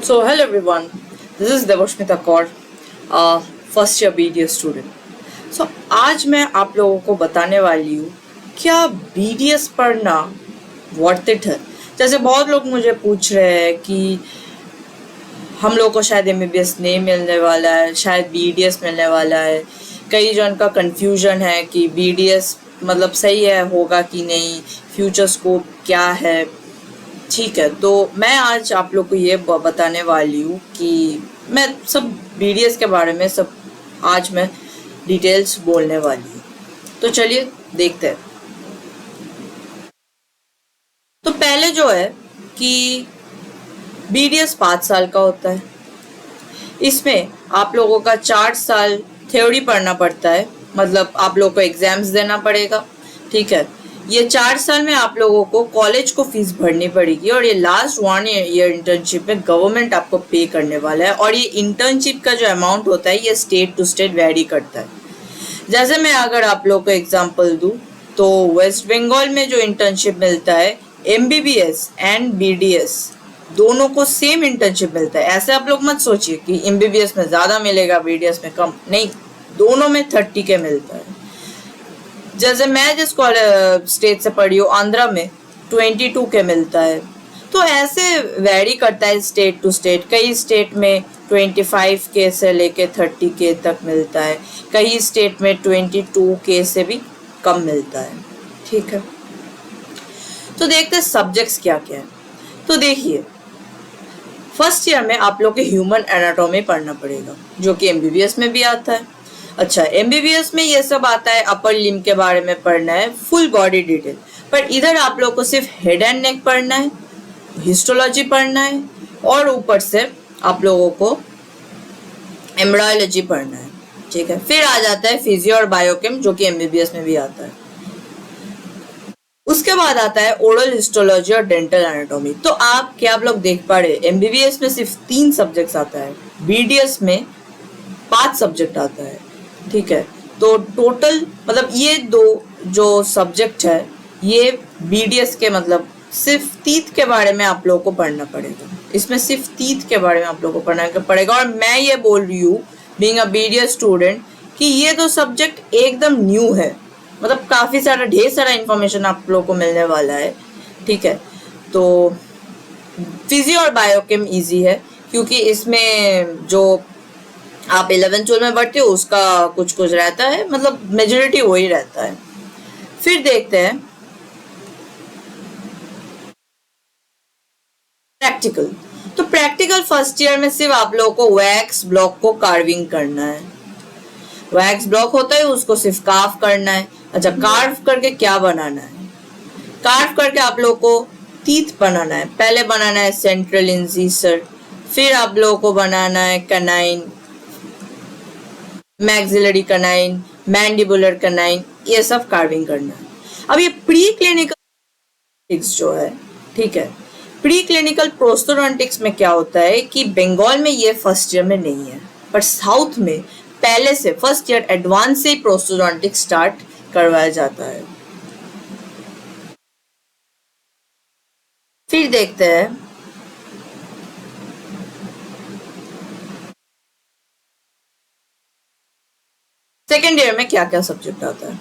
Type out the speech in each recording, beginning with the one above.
So hello everyone, this is Devashmita Kaur, first year BDS student. So आज मैं आप लोगों को बताने वाली हूँ क्या BDS पढ़ना वर्थ इट है. जैसे बहुत लोग मुझे पूछ रहे हैं कि हम लोग को शायद MBBS नहीं मिलने वाला है, शायद BDS मिलने वाला है. कई जन का कंफ्यूजन है कि BDS मतलब सही है होगा कि नहीं, फ्यूचर स्कोप क्या है. ठीक है, तो मैं आज आप लोग को ये बताने वाली हूँ कि मैं सब BDS के बारे में सब आज मैं डिटेल्स बोलने वाली हूँ. तो चलिए देखते हैं. तो पहले जो है कि BDS 5 साल का होता है. इसमें आप लोगों का 4 साल थ्योरी पढ़ना पड़ता है, मतलब आप लोगों को एग्जाम्स देना पड़ेगा. ठीक है, ये 4 साल में आप लोगों को कॉलेज को फीस भरनी पड़ेगी और ये लास्ट 1 ईयर इंटर्नशिप में गवर्नमेंट आपको पे करने वाला है. और ये इंटर्नशिप का जो अमाउंट होता है ये स्टेट टू स्टेट वेरी करता है. जैसे मैं अगर आप लोग को एग्जांपल दूं तो वेस्ट बंगाल में जो इंटर्नशिप मिलता है MBBS एंड BDS दोनों को सेम इंटर्नशिप मिलता है. ऐसे आप लोग मत सोचिए कि MBBS में ज़्यादा मिलेगा BDS में कम, नहीं, दोनों में 30 के मिलता है. जैसे मैं जिस स्टेट से पढ़ी हूँ आंध्रा में 22 के मिलता है. तो ऐसे वेरी करता है स्टेट टू स्टेट. कई स्टेट में 25 के से लेके 30 के तक मिलता है, कई स्टेट में 22 के से भी कम मिलता है. ठीक है, तो देखते हैं सब्जेक्ट्स क्या क्या है. तो देखिए, फर्स्ट ईयर में आप लोग के ह्यूमन एनाटॉमी पढ़ना पड़ेगा जो कि MBBS में भी आता है. अच्छा, MBBS में ये सब आता है, अपर लिम्ब के बारे में पढ़ना है, फुल बॉडी डिटेल. पर इधर आप लोग को सिर्फ हेड एंड नेक पढ़ना है, हिस्टोलॉजी पढ़ना है और ऊपर से आप लोगों को एम्ब्रायोलॉजी पढ़ना है. ठीक है, फिर आ जाता है फिजियो और बायोकेम जो कि MBBS में भी आता है. उसके बाद आता है ओरल हिस्टोलॉजी और डेंटल एनाटॉमी. तो आप लोग देख पा रहे MBBS में सिर्फ 3 सब्जेक्ट्स आता है, BDS में 5 सब्जेक्ट आता है. ठीक है, तो टोटल मतलब ये दो जो सब्जेक्ट है ये BDS के मतलब सिर्फ तीत के बारे में आप लोगों को पढ़ना पड़ेगा. इसमें सिर्फ तीत के बारे में आप लोगों को पढ़ना पड़ेगा. और मैं ये बोल रही हूँ बीइंग अ BDS स्टूडेंट कि ये दो सब्जेक्ट एकदम न्यू है, मतलब काफ़ी सारा ढेर सारा इन्फॉर्मेशन आप लोगों को मिलने वाला है. ठीक है, तो फिजियो और बायोकेम ईजी है क्योंकि इसमें जो आप 11th-12 में पढ़ते हो उसका कुछ कुछ रहता है, मतलब मेजोरिटी वही रहता है. फिर देखते हैं प्रैक्टिकल. तो प्रैक्टिकल फर्स्ट ईयर में सिर्फ आप लोगों को वैक्स ब्लॉक को कार्विंग करना है. वैक्स ब्लॉक होता है उसको सिर्फ कार्व करना है. अच्छा, कार्व करके क्या बनाना है? कार्व करके आप लोगों को टीथ बनाना है. पहले बनाना है सेंट्रल इंसिसर, फिर आप लोगों को बनाना है canine, maxillary canine, mandibular canine, ये सब कार्विंग करना है. अब ये प्री क्लिनिकल जो है, ठीक है, प्री क्लिनिकल प्रोस्टोडोंटिक्स में क्या होता है कि बंगाल में ये फर्स्ट ईयर में नहीं है, पर साउथ में पहले से फर्स्ट ईयर एडवांस से ही प्रोस्टोडोंटिक्स स्टार्ट करवाया जाता है. फिर देखते हैं सेकेंड ईयर में क्या क्या सब्जेक्ट आता है.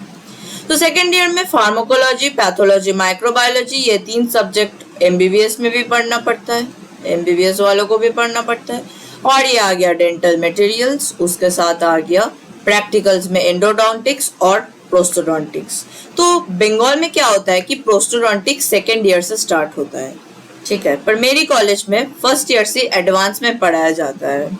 तो सेकेंड ईयर में फार्माकोलॉजी, पैथोलॉजी, माइक्रोबायोलॉजी, ये 3 सब्जेक्ट MBBS में भी पढ़ना पड़ता है, MBBS वालों को भी पढ़ना पड़ता है. और ये आ गया डेंटल मटेरियल्स, उसके साथ आ गया प्रैक्टिकल्स में एंडोडोंटिक्स और प्रोस्टोडोंटिक्स. तो बंगाल में क्या होता है कि प्रोस्टोडोंटिक्स सेकेंड ईयर से स्टार्ट होता है. ठीक है, पर मेरी कॉलेज में फर्स्ट ईयर से एडवांस में पढ़ाया जाता है.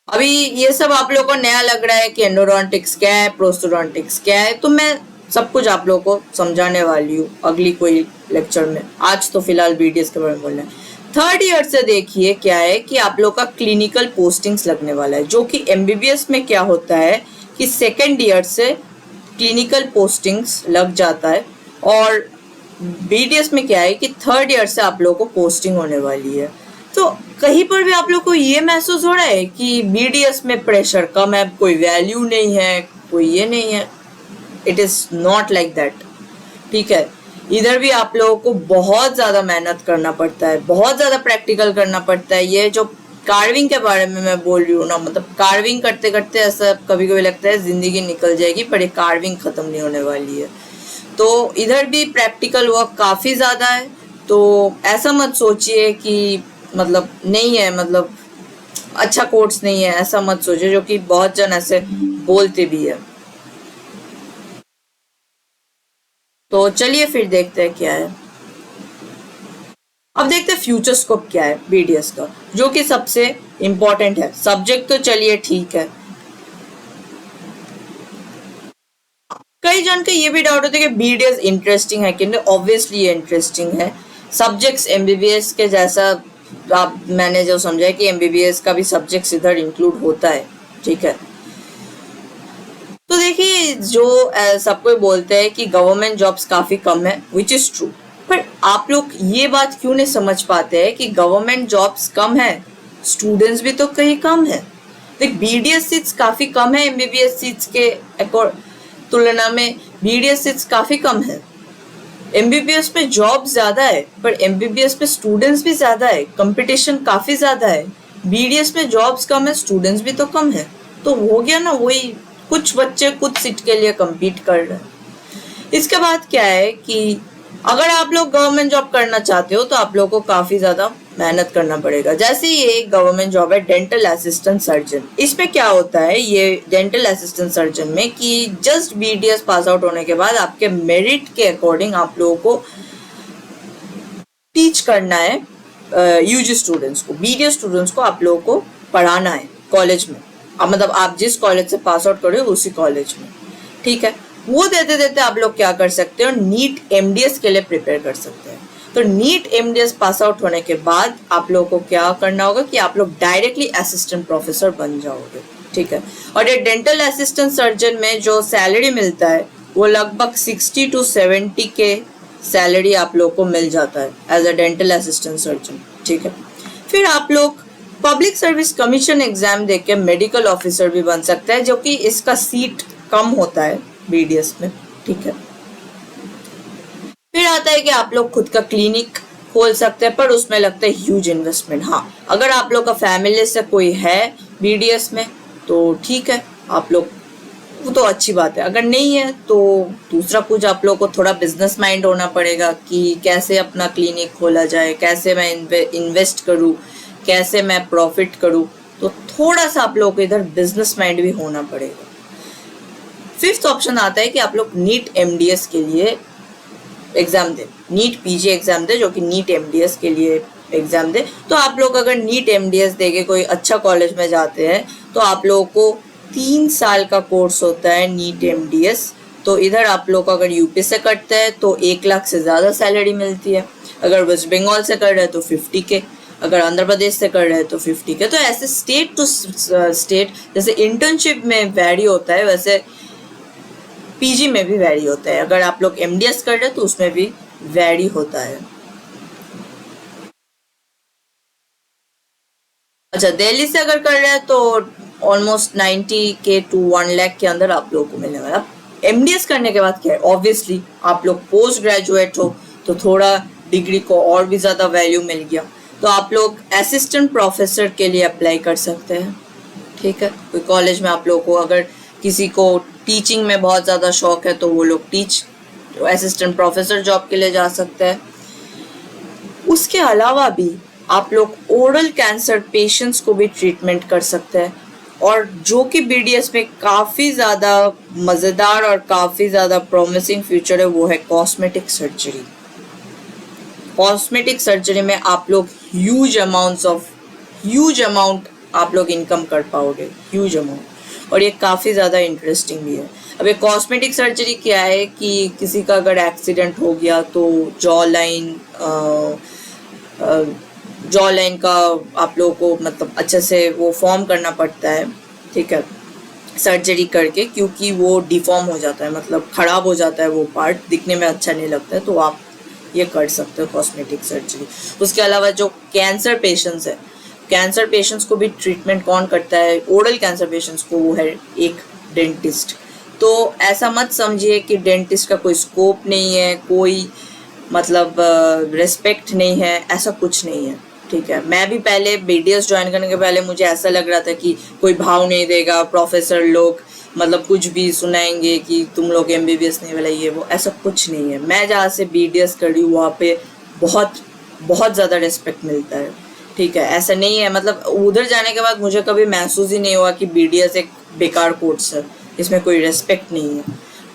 अभी ये सब आप लोगों को नया लग रहा है कि एंडोडोंटिक्स क्या है, प्रोस्टोडोंटिक्स क्या है, तो मैं सब कुछ आप लोगों को समझाने वाली हूँ अगली कोई लेक्चर में. आज तो फिलहाल BDS के बारे में बोलना है. थर्ड ईयर से देखिए क्या है कि आप लोग का क्लिनिकल पोस्टिंग्स लगने वाला है, जो कि MBBS में क्या होता है कि सेकेंड ईयर से क्लिनिकल पोस्टिंग्स लग जाता है और BDS में क्या है कि थर्ड ईयर से आप लोगों को पोस्टिंग होने वाली है. तो कहीं पर भी आप लोग को ये महसूस हो रहा है कि BDS में प्रेशर कम है, कोई वैल्यू नहीं है, कोई ये नहीं है? It is not like that. ठीक है, इधर भी आप लोगों को बहुत ज़्यादा मेहनत करना पड़ता है, बहुत ज़्यादा प्रैक्टिकल करना पड़ता है। ये जो कार्विंग के बारे में मैं बोल रही हूँ ना, मतलब कार्विंग करते करते ऐसा कभी कभी लगता है ज़िंदगी निकल जाएगी, पर ये कार्विंग ख़त्म नहीं होने वाली है। तो इधर भी प्रैक्टिकल वर्क काफ़ी ज़्यादा है। तो ऐसा मत सोचिए कि मतलब नहीं है, मतलब अच्छा कोर्स नहीं है, ऐसा मत सोचिए, जो कि बहुत जन ऐसे बोलते भी है। तो चलिए फिर देखते हैं क्या है। अब देखते हैं फ्यूचर स्कोप क्या है बीडीएस का, जो कि सबसे इंपॉर्टेंट है। सब्जेक्ट तो चलिए ठीक है। कई जन का ये भी डाउट होता है कि बीडीएस इंटरेस्टिंग है कि नहीं। ऑब्वियसली ये इंटरेस्टिंग है। सब्जेक्ट्स एमबीबीएस के जैसा आप, मैंने जो समझा है कि एमबीबीएस का भी सब्जेक्ट्स इधर इंक्लूड होता है, ठीक है। तो देखिए, जो सबको बोलते हैं कि गवर्नमेंट जॉब्स काफी कम है, विच इज ट्रू, पर आप लोग ये बात क्यों नहीं समझ पाते हैं कि गवर्नमेंट जॉब्स कम है, स्टूडेंट्स भी तो कहीं कम है। देख, बीडीएस सीट्स काफी कम है एमबीबीएस सीट्स के तुलना में। बीडीएस सीट्स काफी कम है। एमबीबीएस में जॉब ज्यादा है, पर एमबीबीएस में स्टूडेंट्स भी ज्यादा है, कंपटीशन काफी ज्यादा है। बीडीएस में जॉब्स कम है, स्टूडेंट्स भी तो कम है। तो हो गया ना वही, कुछ बच्चे कुछ सीट के लिए compete कर रहे हैं। इसके बाद क्या है कि अगर आप लोग गवर्नमेंट जॉब करना चाहते हो तो आप लोगों को काफी ज्यादा मेहनत करना पड़ेगा। जैसे ये एक गवर्नमेंट जॉब है, डेंटल असिस्टेंट सर्जन। इसमें क्या होता है, ये डेंटल असिस्टेंट सर्जन में कि जस्ट बीडीएस पास आउट होने के बाद आपके मेरिट के अकॉर्डिंग आप लोगों को टीच करना है यूजी स्टूडेंट्स को, बीडीएस स्टूडेंट्स को आप लोगों को पढ़ाना है कॉलेज में। मतलब आप जिस कॉलेज से पास आउट कर रहे हो उसी कॉलेज में, ठीक है। वो देते देते आप लोग क्या कर सकते हो, नीट एमडीएस के लिए प्रिपेयर कर सकते हैं। तो नीट एमडीएस पास आउट होने के बाद आप लोगों को क्या करना होगा कि आप लोग डायरेक्टली असिस्टेंट प्रोफेसर बन जाओगे, ठीक है। और ये डेंटल असिस्टेंट सर्जन में जो सैलरी मिलता है वो लगभग 60 to 70 के सैलरी आप लोग को मिल जाता है as a dental assistant surgeon, ठीक है। फिर आप लोग पब्लिक सर्विस कमीशन एग्जाम देके मेडिकल ऑफिसर भी बन सकता है, जो कि इसका सीट कम होता है बीडीएस में, ठीक है। फिर आता है कि आप लोग खुद का क्लिनिक खोल सकते हैं, पर उसमें लगता है ह्यूज इन्वेस्टमेंट। हाँ, अगर आप लोग का फैमिली से कोई है बीडीएस में तो ठीक है, आप लोग, वो तो अच्छी बात है। अगर नहीं है तो दूसरा कुछ आप लोग को थोड़ा बिजनेस माइंड होना पड़ेगा कि कैसे अपना क्लिनिक खोला जाए, कैसे मैं इन्वेस्ट करूँ, कैसे मैं प्रॉफिट करूँ। तो थोड़ा सा आप लोग को इधर बिजनेस माइंड भी होना पड़ेगा। फिफ्थ ऑप्शन आता है कि आप लोग नीट एमडीएस के लिए एग्जाम दे, नीट पीजी एग्जाम दे, जो कि नीट एमडीएस के लिए एग्जाम दे। तो आप लोग अगर नीट एमडीएस देके कोई अच्छा कॉलेज में जाते हैं तो आप लोगों को 3 साल का कोर्स होता है नीट एमडीएस। तो इधर आप लोग अगर यूपी से करते हैं तो 1 लाख से ज़्यादा सैलरी मिलती है। अगर वेस्ट बंगाल से कर रहे हैं तो 50 के, अगर आंध्र प्रदेश से कर रहे हैं तो 50 के। तो ऐसे स्टेट टू स्टेट, जैसे इंटर्नशिप में वैरी होता है वैसे पीजी में भी वैरी होता है। अगर आप लोग एमडीएस कर रहे हैं तो उसमें भी वैरी होता है। अच्छा, दिल्ली से अगर कर रहे हैं तो ऑलमोस्ट 90K to 1 लाख के अंदर आप लोगों को मिलने वाला। एमडीएस करने के बाद क्या है, ऑब्वियसली आप लोग पोस्ट ग्रेजुएट हो तो थोड़ा डिग्री को और भी ज़्यादा वैल्यू मिल गया। तो आप लोग असिस्टेंट प्रोफेसर के लिए अप्लाई कर सकते हैं, ठीक है। कोई कॉलेज में आप लोगों को, अगर किसी को टीचिंग में बहुत ज़्यादा शौक है तो वो लोग असिस्टेंट प्रोफेसर जॉब के लिए जा सकते हैं। उसके अलावा भी आप लोग ओरल कैंसर पेशेंट्स को भी ट्रीटमेंट कर सकते हैं। और जो कि बीडीएस में काफ़ी ज़्यादा मज़ेदार और काफ़ी ज़्यादा प्रॉमिसिंग फ्यूचर है, वो है कॉस्मेटिक सर्जरी। कॉस्मेटिक सर्जरी में आप लोग ह्यूज अमाउंट आप लोग इनकम कर पाओगे, ह्यूज अमाउंट। और ये काफ़ी ज़्यादा इंटरेस्टिंग भी है। अब ये कॉस्मेटिक सर्जरी क्या है कि किसी का अगर एक्सीडेंट हो गया तो जॉ लाइन का आप लोगों को मतलब अच्छे से वो फॉर्म करना पड़ता है, ठीक है, सर्जरी करके, क्योंकि वो डिफॉर्म हो जाता है, मतलब ख़राब हो जाता है, वो पार्ट दिखने में अच्छा नहीं लगता है। तो आप ये कर सकते हो कॉस्मेटिक सर्जरी। उसके अलावा जो कैंसर पेशेंट्स है, कैंसर पेशेंट्स को भी ट्रीटमेंट कौन करता है, ओरल कैंसर पेशेंट्स को, वो है एक डेंटिस्ट। तो ऐसा मत समझिए कि डेंटिस्ट का कोई स्कोप नहीं है, कोई मतलब रिस्पेक्ट नहीं है, ऐसा कुछ नहीं है। ठीक है, मैं भी पहले बीडीएस ज्वाइन करने के पहले मुझे ऐसा लग रहा था कि कोई भाव नहीं देगा, प्रोफेसर लोग मतलब कुछ भी सुनाएंगे कि तुम लोग एमबीबीएस नहीं वाला ये वो, ऐसा कुछ नहीं है। मैं जहाँ से बीडीएस कर रही हूँ वहाँ पे बहुत बहुत ज़्यादा रिस्पेक्ट मिलता है। ठीक है, ऐसा नहीं है, मतलब उधर जाने के बाद मुझे कभी महसूस ही नहीं हुआ कि बीडीएस एक बेकार कोर्स है, इसमें कोई रेस्पेक्ट नहीं है।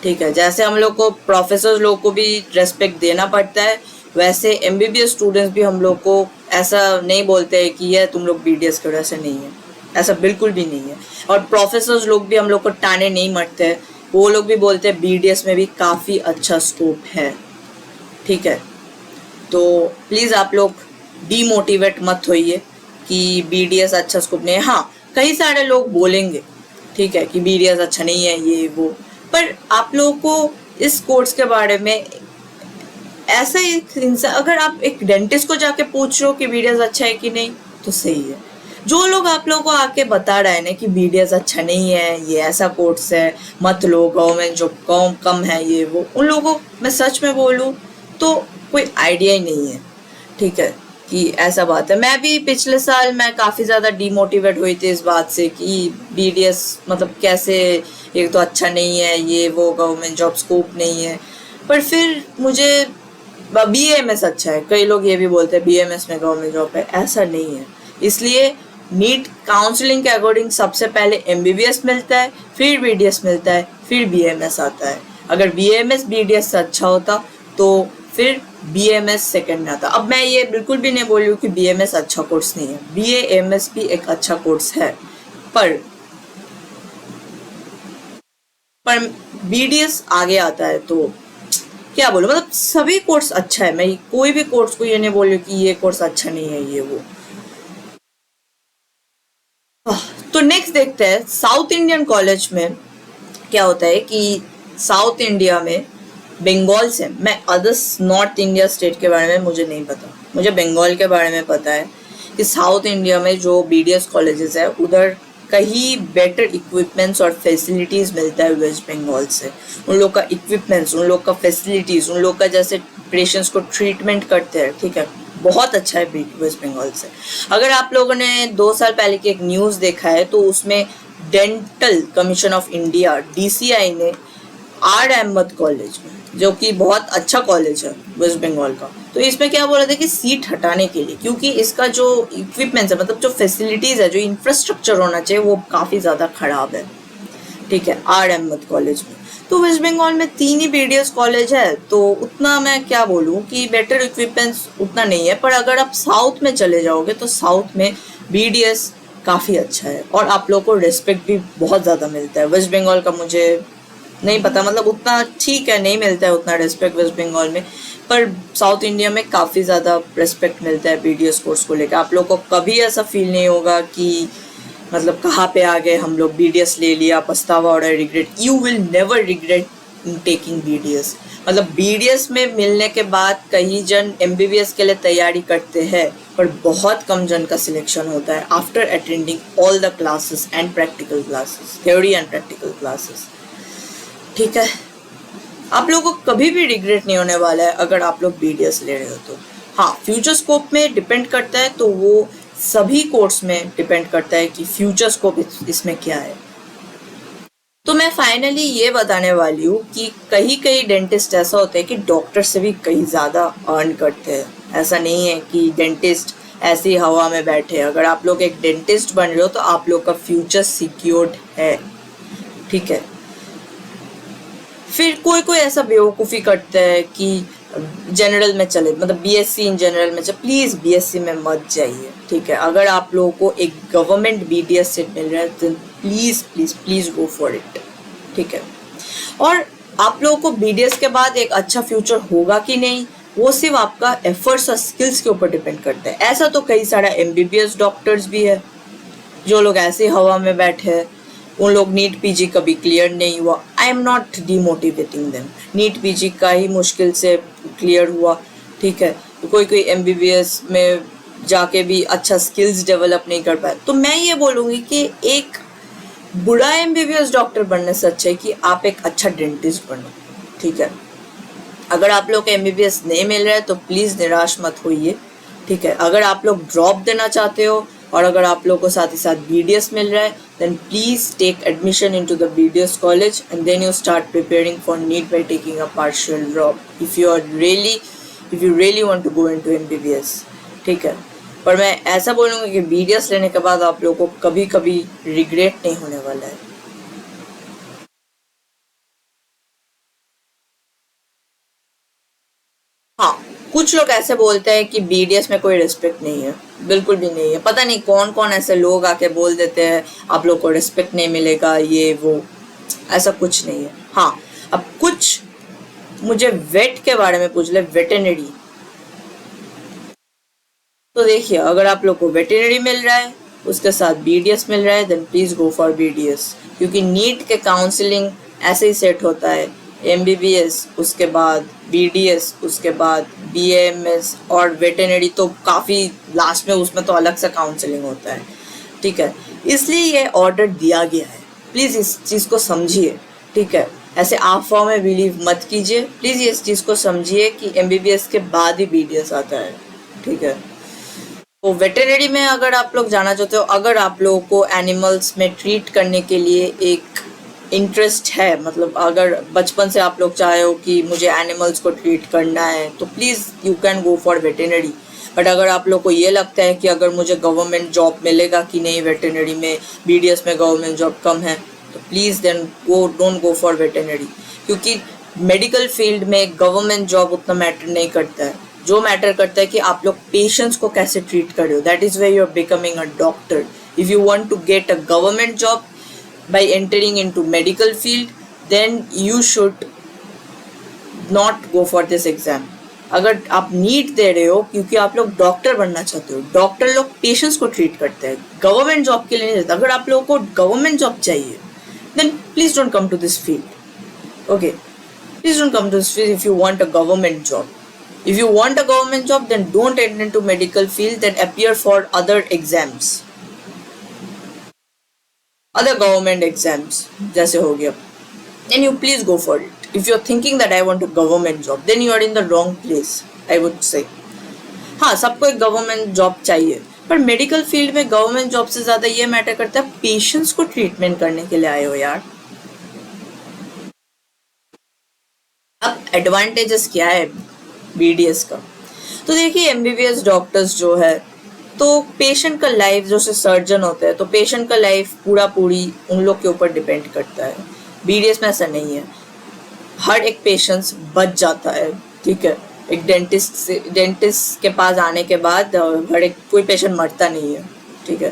ठीक है, जैसे हम लोग को प्रोफेसर लोग को भी रेस्पेक्ट देना पड़ता है, वैसे एमबीबीएस स्टूडेंट्स भी हम लोग को ऐसा नहीं बोलते हैं कि ये तुम लोग बीडीएस करो, ऐसा नहीं है, ऐसा बिल्कुल भी नहीं है। और प्रोफेसर लोग भी हम लोग को ताने नहीं मरते हैं, वो लोग भी बोलते हैं बीडीएस में भी काफ़ी अच्छा स्कोप है। ठीक है, तो प्लीज़ आप लोग डीमोटिवेट मत होइए कि बीडीएस अच्छा स्कोप नहीं है। हाँ, कई सारे लोग बोलेंगे ठीक है कि बीडीएस अच्छा नहीं है ये वो, पर आप लोगों को इस कोर्स के बारे में ऐसा एक इंसान, अगर आप एक डेंटिस्ट को जाके पूछ रहे हो कि बीडीएस अच्छा है कि नहीं तो सही है। जो लोग आप लोगों को आके बता रहे हैं ना कि बीडीएस अच्छा नहीं है, ये ऐसा कोर्स है, मत लो, गवर्नमेंट जॉब कम है ये वो, उन लोगों को मैं सच में बोलूँ तो कोई आइडिया ही नहीं है। ठीक है, कि ऐसा बात है। मैं भी पिछले साल मैं काफ़ी ज़्यादा डीमोटिवेट हुई थी इस बात से कि बीडीएस मतलब कैसे, एक तो अच्छा नहीं है ये वो, गवर्नमेंट जॉब स्कोप नहीं है। पर फिर मुझे बीएमएस अच्छा है, कई लोग ये भी बोलते हैं बीएमएस में गवर्नमेंट जॉब है, ऐसा नहीं है। इसलिए नीट काउंसलिंग के अकॉर्डिंग सबसे पहले एमबीबीएस मिलता है, फिर बीडीएस मिलता है, फिर बीएमएस आता है। अगर बीएमएस बीडीएस से अच्छा होता तो फिर बीएमएस सेकंड में आता। अब मैं ये बिल्कुल भी नहीं बोल रही हूँ कि बीएमएस अच्छा कोर्स नहीं है, बीएएमएस भी एक अच्छा कोर्स है, पर बीडीएस आगे आता है। तो क्या बोलो, मतलब सभी कोर्स अच्छा है, मैं कोई भी कोर्स को ये नहीं बोल रही कि ये कोर्स अच्छा नहीं है ये वो। तो नेक्स्ट देखते हैं साउथ इंडियन कॉलेज में क्या होता है कि साउथ इंडिया में बंगाल से, मैं अदर्स नॉर्थ इंडिया स्टेट के बारे में मुझे नहीं पता, मुझे बंगाल के बारे में पता है कि साउथ इंडिया में जो बीडीएस कॉलेजेस है उधर कहीं बेटर इक्विपमेंट्स और फैसिलिटीज़ मिलता है वेस्ट बंगाल से। उन लोग का इक्विपमेंट्स, उन लोग का फैसिलिटीज़, उन लोग का जैसे पेशेंट्स को ट्रीटमेंट करते हैं, ठीक है, बहुत अच्छा है वेस्ट बंगाल से। अगर आप लोगों ने 2 साल पहले की एक न्यूज़ देखा है तो उसमें dental commission of India DCI ने आर अहमद कॉलेज में, जो कि बहुत अच्छा कॉलेज है वेस्ट बंगाल का, तो इसमें क्या बोला था कि सीट हटाने के लिए, क्योंकि इसका जो इक्विपमेंट्स है, मतलब जो फैसिलिटीज़ है, जो इंफ्रास्ट्रक्चर होना चाहिए वो काफ़ी ज़्यादा ख़राब है। ठीक है, आर अहमद कॉलेज में। तो वेस्ट बंगाल में 3 ही बीडीएस कॉलेज है, तो उतना मैं क्या बोलूँ कि बेटर इक्विपमेंट्स उतना नहीं है। पर अगर आप साउथ में चले जाओगे तो साउथ में बीडीएस काफ़ी अच्छा है और आप लोग को रिस्पेक्ट भी बहुत ज़्यादा मिलता है। वेस्ट बंगाल का मुझे नहीं पता, मतलब उतना ठीक है, नहीं मिलता है उतना रिस्पेक्ट वेस्ट बंगाल में, पर साउथ इंडिया में काफ़ी ज़्यादा रिस्पेक्ट मिलता है बीडीएस कोर्स को लेकर। आप लोग को कभी ऐसा फील नहीं होगा कि मतलब कहाँ पे आ गए हम लोग, बीडीएस ले लिया, पछतावा हो रहा है, regret. You will never regret in taking BDS. मतलब बीडीएस में मिलने के बाद कई जन एमबीबीएस के लिए तैयारी करते हैं, पर बहुत कम जन का सिलेक्शन होता है after attending all the classes and practical classes, theory and practical classes. ठीक है, आप लोगों को कभी भी रिग्रेट नहीं होने वाला है अगर आप लोग बीडीएस ले रहे हो तो। हाँ, फ्यूचर स्कोप में डिपेंड करता है, तो वो सभी कोर्स में डिपेंड करता है कि फ्यूचर स्कोप इसमें क्या है। तो मैं फाइनली ये बताने वाली हूँ कि कई डेंटिस्ट ऐसा होता है कि डॉक्टर से भी कहीं ज़्यादा अर्न करते हैं। ऐसा नहीं है कि डेंटिस्ट ऐसी हवा में बैठे। अगर आप लोग एक डेंटिस्ट बन रहे हो तो आप लोग का फ्यूचर सिक्योर्ड है। ठीक है, फिर कोई ऐसा बेवकूफ़ी करता है कि जनरल में चले, मतलब बीएससी इन जनरल में चले। प्लीज़ बीएससी में मत जाइए। ठीक है, अगर आप लोगों को एक गवर्नमेंट बीडीएस सीट मिल रहा है तो please please please go for it. ठीक है, और आप लोगों को बीडीएस के बाद एक अच्छा फ्यूचर होगा कि नहीं, वो सिर्फ आपका एफर्ट्स और स्किल्स के ऊपर डिपेंड करता है। ऐसा तो कई सारा एमबीबीएस डॉक्टर्स भी है जो लोग ऐसे हवा में बैठे हैं, उन लोग नीट पीजी कभी क्लियर नहीं हुआ। I am not demotivating them, NEET PG का ही मुश्किल से क्लियर हुआ। ठीक है, तो कोई एमबीबीएस में जाके भी अच्छा स्किल्स डेवलप नहीं कर पाए। तो मैं ये बोलूँगी कि एक बुरा एमबीबीएस डॉक्टर बनने से अच्छा है कि आप एक अच्छा डेंटिस्ट बनो। ठीक है, अगर आप लोग को एमबीबीएस नहीं मिल रहा है तो प्लीज़ निराश मत होइए, ठीक है। अगर आप लोग ड्रॉप देना चाहते हो और अगर आप लोग को साथ ही साथ बीडीएस मिल रहा है, then please take admission into the BDS college and then you start preparing for NEET by taking a partial drop if you really want to go into MBBS, ठीक है। पर मैं ऐसा बोलूँगा कि बीडीएस लेने के बाद आप लोगों को कभी कभी रिग्रेट नहीं होने वाला है। हाँ, कुछ लोग ऐसे बोलते हैं कि बीडीएस में कोई रिस्पेक्ट नहीं है, बिल्कुल भी नहीं है। पता नहीं कौन कौन ऐसे लोग आके बोल देते हैं आप लोग को रिस्पेक्ट नहीं मिलेगा, ये वो, ऐसा कुछ नहीं है। हाँ, अब कुछ मुझे वेट के बारे में पूछ ले, वेटेनरी। तो देखिए, अगर आप लोग को वेटेनरी मिल रहा है उसके साथ बीडीएस मिल रहा है, then please go for BDS, क्योंकि नीट के काउंसलिंग ऐसे ही सेट होता है, एमबीबीएस उसके बाद बीडीएस उसके बाद बीएमएस और वेटेनरी तो काफ़ी लास्ट में, उसमें तो अलग से काउंसलिंग होता है, ठीक है। इसलिए ये ऑर्डर दिया गया है, प्लीज़ इस चीज़ को समझिए, ठीक है। ऐसे अफवाह में बिलीव मत कीजिए, प्लीज़ इस चीज़ को समझिए कि एमबीबीएस के बाद ही बीडीएस आता है, ठीक है। तो वेटेनरी में अगर आप लोग जाना चाहते हो, अगर आप लोगों को एनिमल्स में ट्रीट करने के लिए एक इंटरेस्ट है, मतलब अगर बचपन से आप लोग चाहे हो कि मुझे एनिमल्स को ट्रीट करना है, तो please you can go for veterinary. But अगर आप लोग को ये लगता है कि अगर मुझे गवर्नमेंट जॉब मिलेगा कि नहीं वेटेनरी में, बीडीएस में गवर्नमेंट जॉब कम है, तो please then don't go for veterinary, क्योंकि मेडिकल फील्ड में गवर्नमेंट जॉब उतना मैटर नहीं करता है। जो मैटर करता है कि आप लोग पेशेंट्स को कैसे ट्रीट कर रहे हो, that is where you are becoming a doctor. If you want to get a government job by entering into medical field, then you should not go for this exam. अगर आप NEET दे रहे हो क्योंकि आप लोग डॉक्टर बनना चाहते हो, डॉक्टर लोग पेशेंट्स को ट्रीट करते हैं, गवर्नमेंट जॉब के लिए नहीं देते। अगर आप लोगों को गवर्नमेंट जॉब चाहिए, then please don't come to this field. Okay, please don't come to this field if you want a government job. If you want a government job, then don't enter into medical field, then appear for other exams. Other government exams जैसे हो गया, then you please go for it. If you're thinking that I want a government job, then you are in the wrong place, I would say. हाँ, सबको एक government job चाहिए, पर medical field में government job से ज़्यादा ये matter करता है पेशेंट्स को ट्रीटमेंट करने के लिए आए हो यार। अब एडवांटेजेस क्या है बीडीएस का? तो देखिए, एमबीबीएस डॉक्टर्स जो है तो पेशेंट का लाइफ, जो से सर्जन होते हैं, तो पेशेंट का लाइफ पूरी उन लोग के ऊपर डिपेंड करता है। बीडीएस में ऐसा नहीं है, हर एक पेशेंट बच जाता है, ठीक है। एक डेंटिस्ट के पास आने के बाद हर एक कोई पेशेंट मरता नहीं है, ठीक है।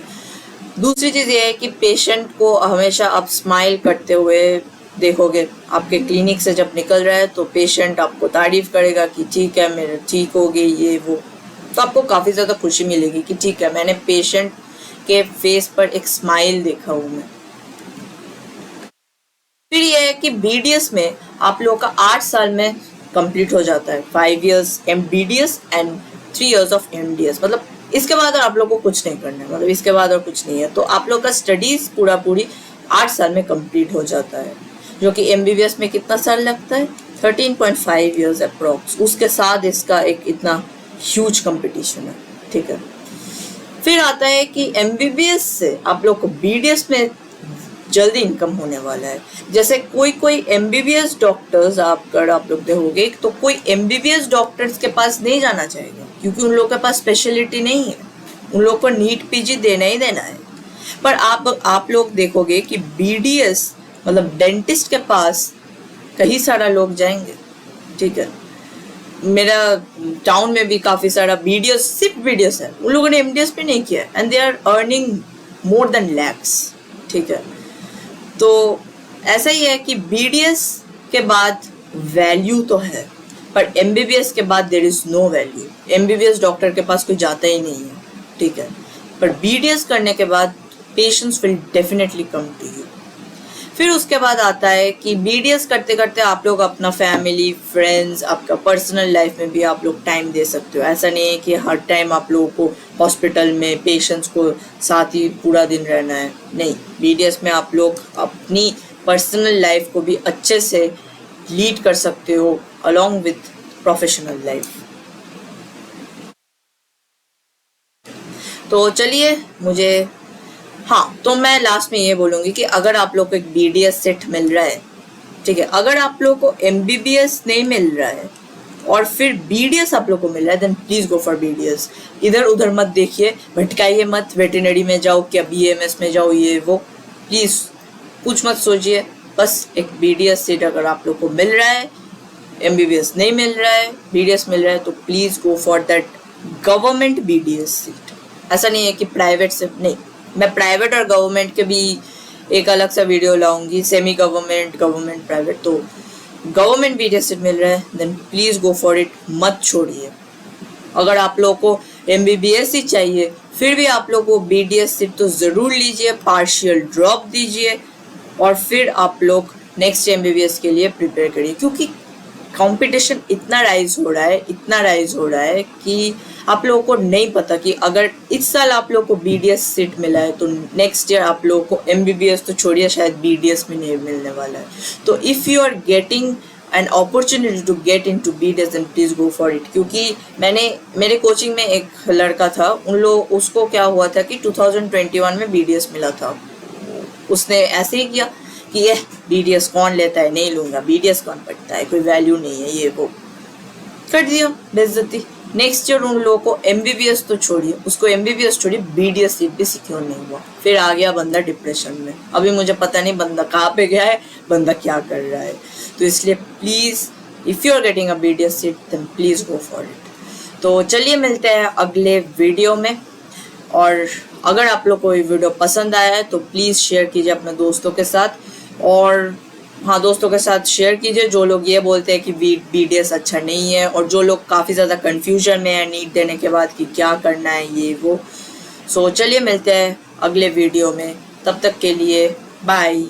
दूसरी चीज़ ये है कि पेशेंट को हमेशा आप स्माइल करते हुए देखोगे, आपके क्लिनिक से जब निकल रहा है तो पेशेंट आपको तारीफ करेगा कि ठीक है मेरे ठीक हो गई ये वो, तो आपको काफ़ी ज़्यादा खुशी मिलेगी कि ठीक है मैंने पेशेंट के फेस पर एक स्माइल देखा हूँ मैं। फिर ये है कि बीडीएस में आप लोगों का 8 साल में कंप्लीट हो जाता है, 5 years MBDS and 3 years of MDS. मतलब इसके बाद और आप लोग को कुछ नहीं करना है, मतलब इसके बाद और कुछ नहीं है। तो आप लोग का स्टडीज पूरी 8 साल में कंप्लीट हो जाता है, जो कि एमबीबीएस में कितना साल लगता है, 13.5 years अप्रोक्स। उसके साथ इसका एक इतना ह्यूज कंपटीशन है, ठीक है। फिर आता है कि एमबीबीएस से आप लोग को बीडीएस में जल्दी इनकम होने वाला है। जैसे कोई एमबीबीएस डॉक्टर्स अगर आप लोग देखोगे तो कोई एमबीबीएस डॉक्टर्स के पास नहीं जाना चाहेगा, क्योंकि उन लोगों के पास स्पेशलिटी नहीं है, उन लोग को नीट पीजी देना ही देना है। पर आप लोग देखोगे कि बीडीएस मतलब डेंटिस्ट के पास कई सारा लोग जाएंगे, ठीक है। मेरा टाउन में भी काफ़ी सारा बीडीएस, सिर्फ बीडीएस है, उन लोगों ने एमडीएस भी नहीं किया, and they are earning more than lakhs, ठीक है। तो ऐसा ही है कि बीडीएस के बाद वैल्यू तो है, पर एमबीबीएस के बाद there is no value. MBBS doctor के पास कोई जाता ही नहीं है, ठीक है। पर बीडीएस करने के बाद patients will definitely come to you. फिर उसके बाद आता है कि बीडीएस करते करते आप लोग अपना फैमिली, फ्रेंड्स, आपका पर्सनल लाइफ में भी आप लोग टाइम दे सकते हो। ऐसा नहीं है कि हर टाइम आप लोगों को हॉस्पिटल में पेशेंट्स को साथ ही पूरा दिन रहना है, नहीं। बीडीएस में आप लोग अपनी पर्सनल लाइफ को भी अच्छे से लीड कर सकते हो अलॉन्ग विथ प्रोफेशनल लाइफ। तो चलिए तो मैं लास्ट में ये बोलूँगी कि अगर आप लोग को एक BDS सेट मिल रहा है, ठीक है, अगर आप लोग को MBBS नहीं मिल रहा है और फिर BDS आप लोग को मिल रहा है, then please go for BDS। इधर उधर मत देखिए, भटकाइए मत, वेटरनरी में जाओ क्या BAMS में जाओ, ये वो, प्लीज कुछ मत सोचिए। बस एक BDS सीट अगर आप लोग को मिल रहा है, MBBS नहीं मिल रहा है, BDS मिल रहा है, तो please go for that government BDS seat. ऐसा नहीं है कि प्राइवेट से नहीं, मैं प्राइवेट और गवर्नमेंट के भी एक अलग सा वीडियो लाऊंगी, सेमी गवर्नमेंट, गवर्नमेंट, प्राइवेट। तो गवर्नमेंट BDS सीट मिल रहा है, then please go for it, मत छोड़िए। अगर आप लोग को MBBS ही चाहिए, फिर भी आप लोग को BDS सीट तो ज़रूर लीजिए, पार्शियल ड्रॉप दीजिए और फिर आप लोग नेक्स्ट MBBS के लिए प्रिपेयर करिए, क्योंकि कंपटीशन इतना राइज हो रहा है कि आप लोगों को नहीं पता कि अगर इस साल आप लोग को BDS सीट मिला है तो नेक्स्ट ईयर आप लोगों को MBBS तो छोड़िए, शायद BDS में नहीं मिलने वाला है। तो if you are getting an opportunity to get into BDS then please go for it. क्योंकि मेरे कोचिंग में एक लड़का था, उसको क्या हुआ था कि 2021 में BDS मिला था। उसने ऐसे ही किया कि ये BDS कौन लेता है, नहीं लूँगा, BDS कौन पढ़ता है, कोई वैल्यू नहीं है, ये वो कर दिया बेइज्जती। नेक्स्ट ईयर उन लोगों को MBBS तो छोड़िए, उसको MBBS छोड़िए, BDS सीट भी सिक्योर नहीं हुआ, फिर आ गया बंदा डिप्रेशन में। अभी मुझे पता नहीं बंदा कहाँ पे गया है, बंदा क्या कर रहा है। तो इसलिए please if you are getting a BDS seat then please go for it. तो चलिए मिलते हैं अगले वीडियो में, और अगर आप लोग को ये वीडियो पसंद आया है तो प्लीज़ शेयर कीजिए अपने दोस्तों के साथ, और हाँ, दोस्तों के साथ शेयर कीजिए जो लोग ये बोलते हैं कि BDS अच्छा नहीं है, और जो लोग काफ़ी ज़्यादा कन्फ्यूजन में है नीट देने के बाद कि क्या करना है, ये वो। सो चलिए मिलते हैं अगले वीडियो में, तब तक के लिए बाय।